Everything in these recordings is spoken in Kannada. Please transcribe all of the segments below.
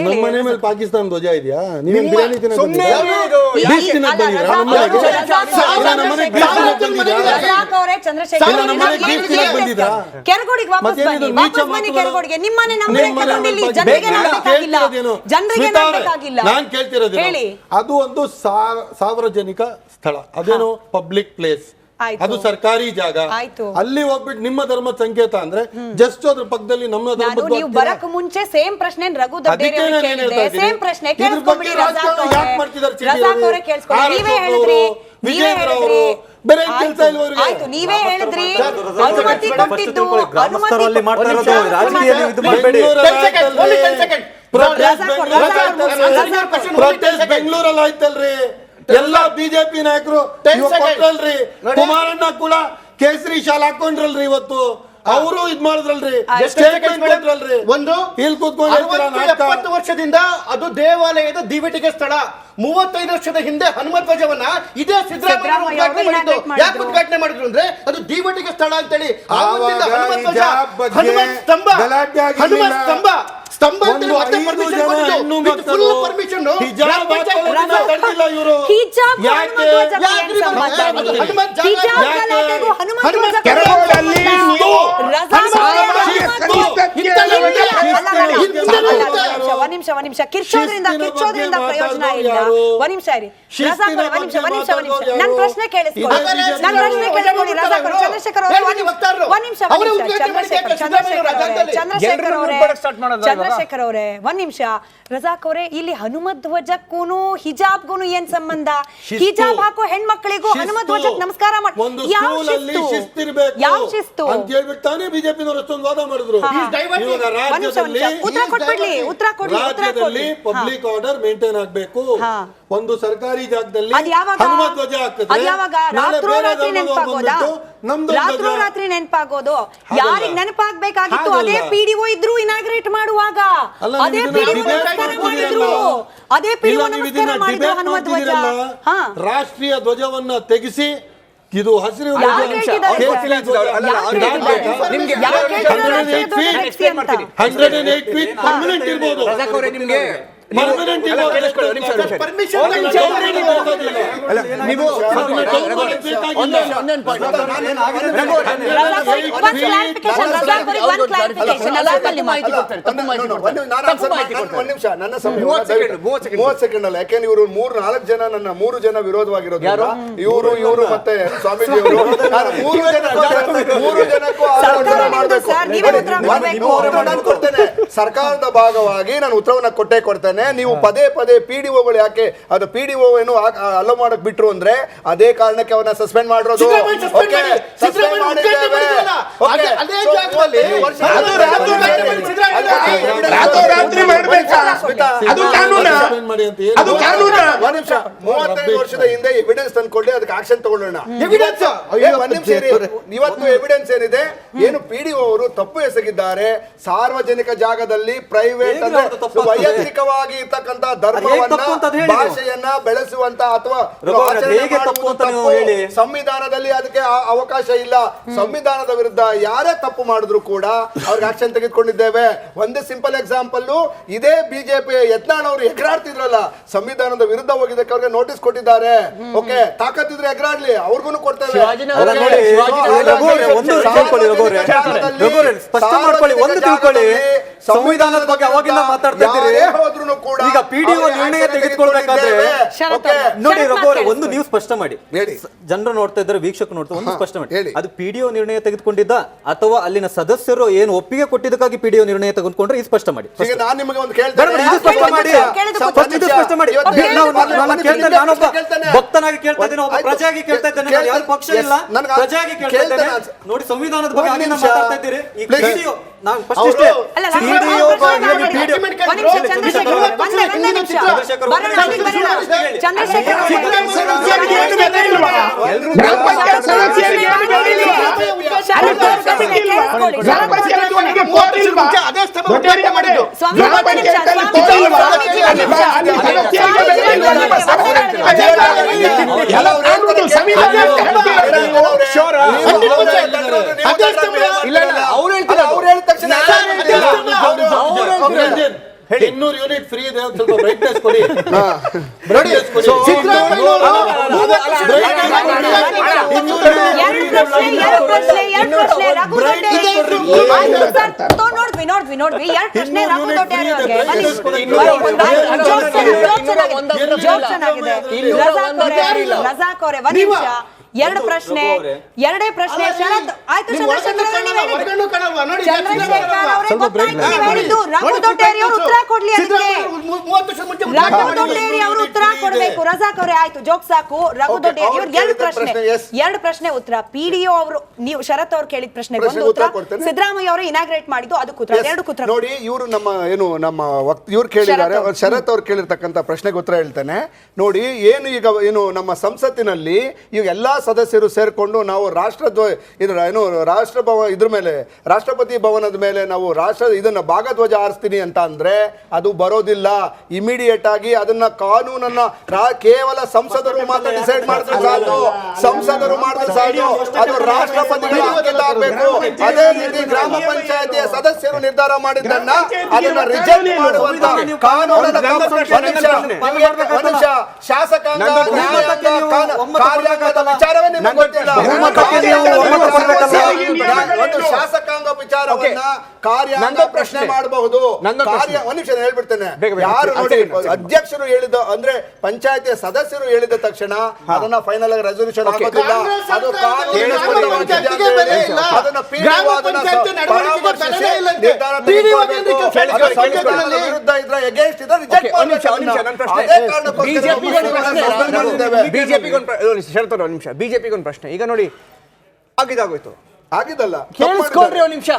ನಮ್ಮನೆ ಮೇಲೆ ಪಾಕಿಸ್ತಾನ ಧ್ವಜ ಇದೆಯಾ? ನೀವು ಬಿರಿಯಾನಿ ನಾನ್ ಕೇಳ್ತಿರೋದು ಅದು ಒಂದು ಸಾರ್ವಜನಿಕ ಸ್ಥಳ, ಅದೇನು ಪಬ್ಲಿಕ್ ಪ್ಲೇಸ್, ಅದು ಸರ್ಕಾರಿ ಜಾಗ. ಅಲ್ಲಿ ಹೋಗ್ಬಿಟ್ಟು ನಿಮ್ಮ ಧರ್ಮದ ಸಂಕೇತ ಅಂದ್ರೆ ಜಸ್ಟ್ ಅದ್ರ ಪಕ್ಕದಲ್ಲಿ ನಮ್ಮ ಧರ್ಮದ ನೀವು ಬರಕ್ ಮುಂಚೆ ಸೇಮ್ ಪ್ರಶ್ನೆ ರಘು ದೊಡ್ಡೇರಿ ಅವರು ಕೇಳಿದೆ. ಸೇಮ್ ಪ್ರಶ್ನೆ ಕೇಳಿಸ್ಕೊಂಡ್ಬಿಡಿ. ರಜಾಕ್ ಅವರೇ ಕೇಳಿಸ್ಕೊಳ್ಳಿ. ನೀವೇ ಹೇಳಿದ್ರಿ ಬೇರೆ ಕೆಲಸ ಇಲ್ವರಿಗೆ. ಆಯ್ತು, ನೀವೇ ಹೇಳಿದ್ರಿ ಅನುಮತಿ ಕೊಟ್ಟಿದ್ದು ಅನುಮತಿ ಮಾಡ್ತಾ ಇರೋದು ರಾಜಕೀಯದಲ್ಲಿ ಇದು ಮಾಡಬೇಡಿ. ಪ್ರೊಟೆಸ್ಟ್ ಬೆಂಗಳೂರಲ್ಲಿ ಆಯ್ತಲ್ರಿ, ಎಲ್ಲಾ ಬಿಜೆಪಿ ನಾಯಕರು ಕೊಟ್ರಲ್ರಿ. ಕುಮಾರಣ್ಣ ಕೂಡ ಕೇಸರಿ ಶಾಲ್ ಹಾಕೊಂಡ್ರಲ್ರಿ, ಇವತ್ತು ಅವರು ಇದ್ ಮಾಡಿದ್ರಲ್ರಿ, ಸ್ಟೇಟ್ಮೆಂಟ್ ಕೊಟ್ರಲ್ರಿ. ಒಂದು ಇಲ್ಲಿ ಕೂತ್ಕೊಂಡು 70 ವರ್ಷದಿಂದ ಅದು ದೇವಾಲಯದ ದಿವಟಿಗೆ ಸ್ಥಳ. 35 ವರ್ಷದ ಹಿಂದೆ ಹನುಮ ಧ್ವಜವನ್ನ ಇದೇ ಸಿದ್ದರಾಮಯ್ಯ ಯಾಕೆ ಉದ್ಘಾಟನೆ ಮಾಡಿದ್ರು ಅಂದ್ರೆ ಅದು ದಿವಟಿಗೆ ಸ್ಥಳ ಅಂತೇಳಿ. ಸ್ತಂಭ ನಿಮಿಷ ಕಿರ್ಚೋದ್ರಿಂದ ಪ್ರಯೋಜನ ಇಲ್ಲ. ಒಂದ್ ನಿಮಿಷ ಇರಿ ನನ್ನ ಪ್ರಶ್ನೆ ಕೇಳಿಸ್ಕೊಳ್ಳಿ. ಚಂದ್ರಶೇಖರ್ ಅವರೇ ಒಂದ್ ನಿಮಿಷ. ರಜಾಕ್ ಅವರೇ, ಇಲ್ಲಿ ಹನುಮತ್ ಧ್ವಜಕ್ಕೂನು ಹಿಜಾಬ್ಗೂನು ಏನ್ ಸಂಬಂಧ? ಹಿಜಾಬ್ ಹಾಕೋ ಹೆಣ್ಮಕ್ಳಿಗೂ ಹನುಮತ್ ಧ್ವಜಕ್ಕೆ ನಮಸ್ಕಾರ ಮಾಡಿ ಯಾವ ಶಿಸ್ತು ಅಂತ ಹೇಳ್ಬಿಟ್ಟು ತಾನೇ ಬಿಜೆಪಿನವರು ಅಷ್ಟೊಂದು ವಾದ ಮಾಡಿದ್ರು. ಉತ್ತರ ಕೊಡ್ಲಿ. ಪಬ್ಲಿಕ್ ಆರ್ಡರ್ ಮೇಂಟೈನ್ ಆಗ್ಬೇಕು. ಒಂದು ಸರ್ಕಾರಿ ಜಾಗದಲ್ಲಿ ಹನುಮತ್ ಧ್ವಜ ರಾತ್ರಿ ನೆನಪಾಗೋದು ಯಾರಿಗೆ ನೆನಪಾಗಬೇಕಾಗಿತ್ತು? ಅದೇ ಪಿಡಿಒ ಇದ್ರು ಇನಾಗ್ರೇಟ್ ಮಾಡುವಾಗ ಅದೇ ಪಿಡಿಒ ನಮಸ್ಕಾರ ಮಾಡಿದ್ರು ಹನುಮತ್ ಧ್ವಜ. ರಾಷ್ಟ್ರೀಯ ಧ್ವಜವನ್ನ ತೆಗೆಸಿ ಇದು ಹಸಿರು 108 ಫೀಟ್ ಪರ್ಮನೆಂಟ್ ಇರ್ಬೋದು. ಯಾಕೆಂದ್ರೆ ಇವರು 3-4 ಜನ ನನ್ನ 3 ಜನ ವಿರೋಧವಾಗಿರೋದು. ಇವರು ಮತ್ತೆ ಸ್ವಾಮೀಜಿ ಅವರು 3 ಜನಕ್ಕೂ ಕೊಡ್ತೇನೆ. ಸರ್ಕಾರದ ಭಾಗವಾಗಿ ನಾನು ಉತ್ತರವನ್ನ ಕೊಡ್ತೇನೆ. ನೀವು ಪದೇ ಪಿಡಿಒಗಳು ಯಾಕೆ ಅದು ಪಿಡಿಒ ಏನು ಅಲೋ ಮಾಡಕ್ ಬಿಟ್ರು ಅಂದ್ರೆ ಅದೇ ಕಾರಣಕ್ಕೆ ಅವನ್ನ ಸಸ್ಪೆಂಡ್ ಮಾಡಿರೋದು. ವರ್ಷದ ಹಿಂದೆ ಎವಿಡೆನ್ಸ್ ತಂದ್ಕೊಳ್ಳಿ, ಅದಕ್ಕೆ ಆಕ್ಷನ್ ತಗೊಳ್ಳೋಣ. ಇವತ್ತು ಎವಿಡೆನ್ಸ್ ಏನಿದೆ? ಏನು ಪಿಡಿಒ ಅವರು ತಪ್ಪು ಎಸಗಿದ್ದಾರೆ. ಸಾರ್ವಜನಿಕ ಜಾಗದಲ್ಲಿ ಪ್ರೈವೇಟ್ ವೈಯಕ್ತಿಕವಾಗಿ ಇರ್ತಕ್ಕಂತ ಧರ್ಮವನ್ನ ಭಾಷೆಯನ್ನ ಬೆಳೆಸುವಂತ ಅಥವಾ ಸಂವಿಧಾನದಲ್ಲಿ ಅದಕ್ಕೆ ಅವಕಾಶ ಇಲ್ಲ. ಸಂವಿಧಾನದ ವಿರುದ್ಧ ಯಾರೇ ತಪ್ಪು ಮಾಡಿದ್ರು ಕೂಡ ಅವ್ರಿಗೆ ಆಕ್ಷನ್ ತೆಗೆದುಕೊಂಡಿದ್ದೇವೆ. ಒಂದೇ ಸಿಂಪಲ್ ಎಕ್ಸಾಂಪಲ್, ಇದೇ ಬಿಜೆಪಿ ಯತ್ನಾಳ್ ಅವರು ಎಗರಾಡ್ತಿದ್ರಲ್ಲ, ಸಂವಿಧಾನದ ವಿರುದ್ಧ ಹೋಗಿದ್ದಕ್ಕೆ ಅವ್ರಿಗೆ ನೋಟಿಸ್ ಕೊಟ್ಟಿದ್ದಾರೆ. ಓಕೆ, ತಾಕತ್ತಿದ್ರೆ ಎಗರಾಡ್ಲಿ, ಅವ್ರಿಗೂ ಕೊಡ್ತೇವೆ. ಸಂವಿಧಾನದ ಬಗ್ಗೆ ಅವಾಗಿಂದ ಮಾತಾಡ್ತಾ ಇದ್ದೀರಿ. ಈಗ ಪಿಡಿಒ ನಿರ್ಣಯ ತೆಗೆದುಕೊಳ್ಬೇಕಾದ್ರೆ ನೋಡಿ ರಘುವರೆ, ಒಂದು ನೀವು ಸ್ಪಷ್ಟ ಮಾಡಿ. ಜನರು ನೋಡ್ತಾ ಇದ್ದಾರೆ, ವೀಕ್ಷಕರು ನೋಡ್ತಾ, ಒಂದು ಸ್ಪಷ್ಟ ಮಾಡಿ. ಅದು ಪಿಡಿಒ ನಿರ್ಣಯ ತೆಗೆದುಕೊಂಡಿದ್ದ ಅಥವಾ ಅಲ್ಲಿನ ಸದಸ್ಯರು ಏನು ಒಪ್ಪಿಗೆ ಕೊಟ್ಟಿದ್ದಕ್ಕಾಗಿ ಪಿಡಿಒ ನಿರ್ಣಯ ತೆಗೆದುಕೊಂಡ್ರೆ ಇದು ಸ್ಪಷ್ಟ ಮಾಡಿ. ನಾನು ನಿಮಗೆ ಒಂದು ನಾನೊಬ್ಬ ಭಕ್ತನಾಗಿ ಕೇಳ್ತಾ ಇದ್ದೇನೆ, ಒಬ್ಬ ಪ್ರಜೆಯಾಗಿ ಕೇಳ್ತಾ ಇದ್ದೇನೆ. ಯಾರು ಪಕ್ಷ ಇಲ್ಲ, ಪ್ರಜೆಯಾಗಿ ಕೇಳ್ತಾ ಇದ್ದೇನೆ. ನೋಡಿ, ಸಂವಿಧಾನದ ಬಗ್ಗೆ ಆಗಿನ ಮಾತಾಡ್ತಾ ಇದ್ದೀರಿ. ಈ ಪಿಡಿಒ ನಾನು ಫಸ್ಟ್ ಇಷ್ಟೇ 200 ಯೂನಿಟ್ ಫ್ರೀ ಇದೆ, ಒಂದ್ ಸ್ವಲ್ಪ ಬ್ರೈಟ್ನೆಸ್ ಕೊಡಿ. ಎರಡು ಪ್ರಶ್ನೆ ರಘು ದೊಡ್ಡೇರಿ ಅವ್ರಿಗೆ. ರಜಾಕ್ ಅವರೇ ಒಂದ್ ನಿಮಿಷ. ಎರಡು ಪ್ರಶ್ನೆ, ಎರಡೇ ಪ್ರಶ್ನೆ. ಶರತ್ ಆಯ್ತು, ಚಂದ್ರಶೇಖರ್ ಅವರೇ ಗೊತ್ತಾಯ್ತು, ಹೇಳಿದ್ದು ರಘು ದೊಡ್ಡೇರಿ ಅವರು ಉತ್ತರ ಕೊಡ್ಲಿ. ಅದಕ್ಕೆ ರಘು ದೊಡ್ಡೇರಿ ಅವರು ಉತ್ತರ ಕೊಡ್ಬೇಕು. ರಜಾಕ್ ಅವರೇ ಆಯ್ತು, ಜೋಕ್ ಸಾಕು. ರಘು ದೊಡ್ಡೇರಿ ಅವ್ರಿಗೆ ಎರಡು ಪ್ರಶ್ನೆ ಉತ್ತರ. ಪಿಡಿಒ ಅವರು, ನೀವು ಶರತ್ ಅವ್ರು ಕೇಳಿದ ಪ್ರಶ್ನೆಗೆ ಒಂದು ಉತ್ತರ, ಸಿದ್ದರಾಮಯ್ಯ ಅವರು ಇನಾಗ್ರೇಟ್ ಮಾಡಿದ್ದು ಅದಕ್ಕೆ ಉತ್ತರ. ಎರಡು ಉತ್ತರ ನೋಡಿ. ಇವರು ನಮ್ಮ ಇವ್ರು ಕೇಳಿದ್ದಾರೆ, ಶರತ್ ಅವ್ರು ಕೇಳಿರ್ತಕ್ಕಂಥ ಪ್ರಶ್ನೆಗೆ ಉತ್ತರ ಹೇಳ್ತೇನೆ ನೋಡಿ. ಏನು ನಮ್ಮ ಸಂಸತ್ತಿನಲ್ಲಿ ಈಗ ಎಲ್ಲಾ ಸದಸ್ಯರು ಸೇರ್ಕೊಂಡು ನಾವು ಇದ್ರ ಮೇಲೆ ರಾಷ್ಟ್ರಪತಿ ಭವನದ ಮೇಲೆ ನಾವು ಇದನ್ನ ಭಾಗಧ್ವಜ ಹಾರಿಸ್ತೀನಿ ಅಂತ ಅಂದ್ರೆ ಅದು ಬರೋದಿಲ್ಲ. ಇಮಿಡಿಯೇಟ್ ಆಗಿ ಅದನ್ನ ಕಾನೂನನ್ನ ಕೇವಲ ಸಂಸದರು ಮಾತ್ರ ಡಿಸೈಡ್ ಮಾಡಿದ್ರೆ ಸಾಕು. ಸಂಸದರು ಮಾಡಿದ್ರೆ ಸಾಕು, ಅದು ರಾಷ್ಟ್ರಪತಿಗಳ ಅಂಕಿತ ಆಗಬೇಕು. ಅದೇ ರೀತಿ ಗ್ರಾಮ ಪಂಚಾಯತಿಯ ಸದಸ್ಯರು ನಿರ್ಧಾರ ಮಾಡಿದ್ದನ್ನ ಅದನ್ನ ರಿಜೆಕ್ಟ್ ಮಾಡುವಂತ ಕಾನೂನನ್ನ ಶಾಸಕಾಂಗ ಕಾರ್ಯಾಂಗದ ವಿಚಾರವೇ ನಿಮಗೆ ಗೊತ್ತಿಲ್ಲ. ಒಂದು ಶಾಸಕಾಂಗ ವಿಚಾರವನ್ನ ಕಾರ್ಯಾಂಗ ಪ್ರಶ್ನೆ ಮಾಡಬಹುದು. ಒಂದ್ ನಿಮಿಷ ಹೇಳ್ಬಿಡ್ತೇನೆ. ಯಾರು ನೋಡಿ, ಅಧ್ಯಕ್ಷರು ಹೇಳಿದ ಅಂದ್ರೆ ಪಂಚಾಯತಿಯ ಸದಸ್ಯರು ಹೇಳಿದ ತಕ್ಷಣ ಅದನ್ನ ಫೈನಲ್ ಆಗಿ ರೆಸಲ್ಯೂಷನ್ ಆಗೋದಿಲ್ಲ. ಅದು ಅದನ್ನ ವಿರುದ್ಧ ಇದ್ರ ಎಗೇನ್ಸ್ಟ್ ಇದ್ರೆ ರಿಜೆಕ್ಟ್ ಬಿಜೆಪಿಗೆ ಒಂದು ಪ್ರಶ್ನೆ. ಈಗ ನೋಡಿ, ಆಗಿದಾಗೋಯ್ತು, ಆಗಿದ್ದಲ್ಲ, ಕೇಳಿಸ್ಕೊಂಡ್ರಿ ಒಂದು ನಿಮಿಷ.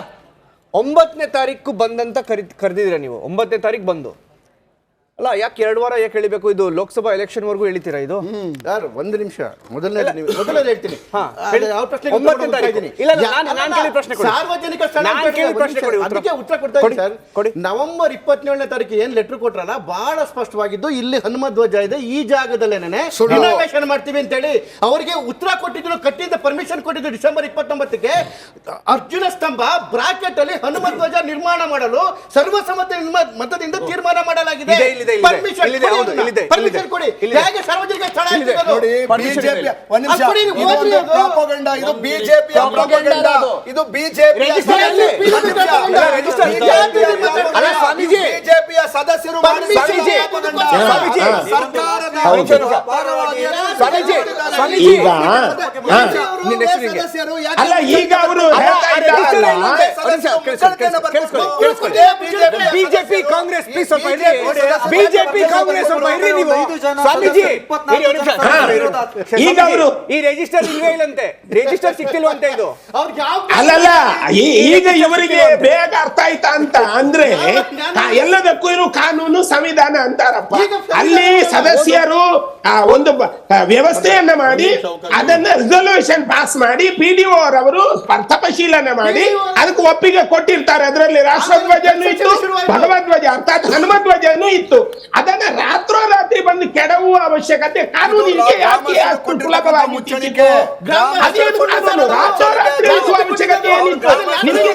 9ನೇ ತಾರೀಕು ಬಂದಂತ ಕರೆದಿದ್ದೀರಾ ನೀವು. 9ನೇ ತಾರೀಕು ಬಂದು ಅಲ್ಲ, ಯಾಕೆ 2 ವಾರ ಯಾಕೆ ಎಳಿಬೇಕು? ಇದು ಲೋಕಸಭಾ ಎಲೆಕ್ಷನ್ ವರ್ಗೂ ಎಳಿತೀರಾ ಇದು? ಸರ್ ಒಂದು ನಿಮಿಷ, ಮೊದಲನೇ ಹೇಳ್ತೀನಿ. ಸಾರ್ವಜನಿಕ ಅದಕ್ಕೆ ಉತ್ತರ ಕೊಡ್ತಾ ಇದ್ದೀನಿ ಸರ್. ನವೆಂಬರ್ 27ನೇ ತಾರೀಕು ಏನ್ ಲೆಟರ್ ಕೊಟ್ರಲ್ಲ, ಬಹಳ ಸ್ಪಷ್ಟವಾಗಿದ್ದು ಇಲ್ಲಿ ಹನುಮ ಧ್ವಜ ಇದೆ, ಈ ಜಾಗದಲ್ಲೇನೆ ಇನಾಗ್ರೇಷನ್ ಮಾಡ್ತೀವಿ ಅಂತ ಹೇಳಿ ಅವರಿಗೆ ಉತ್ತರ ಕೊಟ್ಟಿದ್ರು, ಕಟ್ಟಿದ್ದ ಪರ್ಮಿಷನ್ ಕೊಟ್ಟಿದ್ದು. ಡಿಸೆಂಬರ್ 29ಕ್ಕೆ ಅರ್ಜುನ ಸ್ತಂಭ ಬ್ರಾಕೆಟ್ ಅಲ್ಲಿ ಹನುಮ ಧ್ವಜ ನಿರ್ಮಾಣ ಮಾಡಲು ಸರ್ವಸಮ್ಮತ ಮತದಿಂದ ತೀರ್ಮಾನ ಮಾಡಲಾಗಿದೆ. ಪರ್ಮಿಷನ್ ಕೊಡಿ. ಹೇಗೆ ಸಾರ್ವಜನಿಕ ಸ್ಥಳ ನೋಡಿ, ಬಿಜೆಪಿ ಇದು ಬಿಜೆಪಿಯ ಪ್ರಾಪಗಂಡಾ, ಇದು ಬಿಜೆಪಿಯ ಸದಸ್ಯರು ಅಲ್ಲ, ಈಗ ಅವರು ಬಿಜೆಪಿ ಕಾಂಗ್ರೆಸ್ ಬಿಜೆಪಿ ಕಾಂಗ್ರೆಸ್ ಸ್ವಾಮೀಜಿ ಈಗ ಅವರು ಈ ರಿಜಿಸ್ಟರ್ ಇಲ್ವೇ ಇಲ್ಲಂತೆ, ರಿಜಿಸ್ಟರ್ ಸಿಕ್ತಿಲ್ವಂತೆ ಇದು. ಅಲ್ಲಲ್ಲ, ಈಗ ಇವರಿಗೆ ಬೇಗ ಅರ್ಥ ಆಯ್ತಾ ಅಂತ ಅಂದ್ರೆ ಎಲ್ಲದಕ್ಕೂ ಇರೋ ಕಾನೂನು ಸಂವಿಧಾನ ಅಂತಾರಪ್ಪ. ಅಲ್ಲಿ ಸದಸ್ಯರು ಒಂದು ವ್ಯವಸ್ಥೆಯನ್ನ ಮಾಡಿ ಅದನ್ನ ರಿಸಲ್ಯೂಷನ್ ಪಾಸ್ ಮಾಡಿ ಪಿಡಿಒ ಅವರವರು ತಪಶೀಲನೆ ಮಾಡಿ ಅದಕ್ಕೆ ಒಪ್ಪಿಗೆ ಕೊಟ್ಟಿರ್ತಾರೆ. ಅದರಲ್ಲಿ ರಾಷ್ಟ್ರಧ್ವಜನೂ ಇತ್ತು, ಭಗವಧ್ವಜ ಅರ್ಥಾತ್ ಹನುಮಧ್ವಜನೂ ಇತ್ತು. ಅದನ್ನ ರಾತ್ರೋರಾತ್ರಿ ಬಂದು ಕೆಡವುವ ಅವಶ್ಯಕತೆ ಕಾನೂನಿಗೆ ಯಾಕೆ ಅಷ್ಟು ಸುಲಭವಾಗಿ ಮುಚ್ಚಲಿಕ್ಕೆ ರಾತ್ರೋರಾತ್ರಿ ಅವಶ್ಯಕತೆ ಏನಿತ್ತು? ನಿಮಗೆ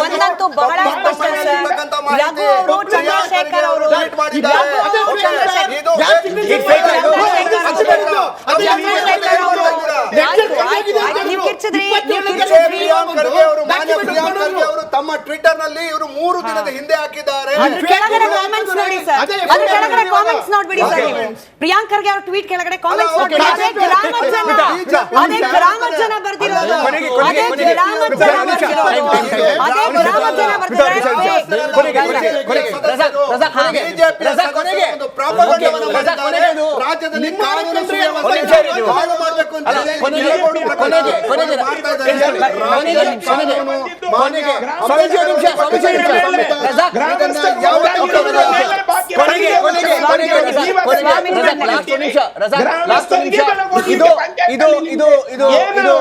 ಒಂದಂತೂ ಬಹಳ ಸ್ಪಷ್ಟ ಸರ್. ರಘು ಅವರು, ಚಂದ್ರಶೇಖರ್ ಅವರು, ನೀವು ಕಿರ್ಚಿದ್ರಿ. ತಮ್ಮ ಟ್ವಿಟರ್ ನಲ್ಲಿ ಇವರು 3 ದಿನದ ಹಿಂದೆ ಹಾಕಿದ್ದಾರೆ. ಕೆಳಗಡೆ ಕಾಮೆಂಟ್ಸ್ ನೋಡಿ ಸರ್, ಅದ್ರ ಕೆಳಗಡೆ ಕಾಮೆಂಟ್ಸ್ ನೋಡ್ಬಿಡಿ ಸರ್. ನೀವು ಪ್ರಿಯಾಂಕ್ ಖರ್ಗೆ ಅವ್ರ ಟ್ವೀಟ್ ಕೆಳಗಡೆ ಕಾಮೆಂಟ್ಸ್ ನೋಡ್ಬಿಡಿ. ಅದೇ ಗ್ರಾಮದ ಜನ ಬರ್ದಿರೋದು, ಅದೇ ಗ್ರಾಮದ ಜನ ರಾಜ್ಯದಲ್ಲಿ ಕಾನೂನು ಸುವ್ಯವಸ್ಥೆ ಹಾಳು ಮಾಡಬೇಕು ಅಂತ ಇದು